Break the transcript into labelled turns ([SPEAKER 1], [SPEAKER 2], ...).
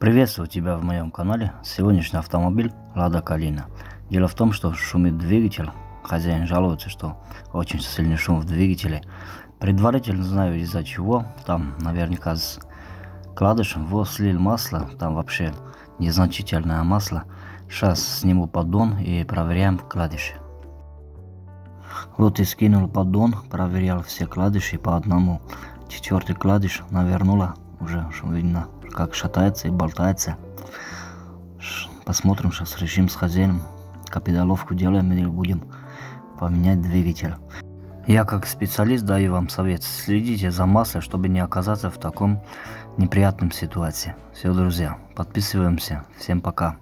[SPEAKER 1] Приветствую тебя в моем канале. Сегодняшний автомобиль Lada Kalina. Дело в том, что шумит двигатель. Хозяин жалуется, что очень сильный шум в двигателе. Предварительно знаю из-за чего. Там наверняка с вкладышем слил масло. Там вообще незначительное масло. Сейчас сниму поддон и проверяем вкладыши. Вот и скинул поддон, проверял все вкладыши по одному. Четвертый вкладыш навернула. Уже видно, как шатается и болтается. Посмотрим, сейчас решим с хозяином. Капидаловку делаем или будем поменять двигатель. Я как специалист даю вам совет. Следите за маслом, чтобы не оказаться в таком неприятном ситуации. Все, друзья, подписываемся. Всем пока.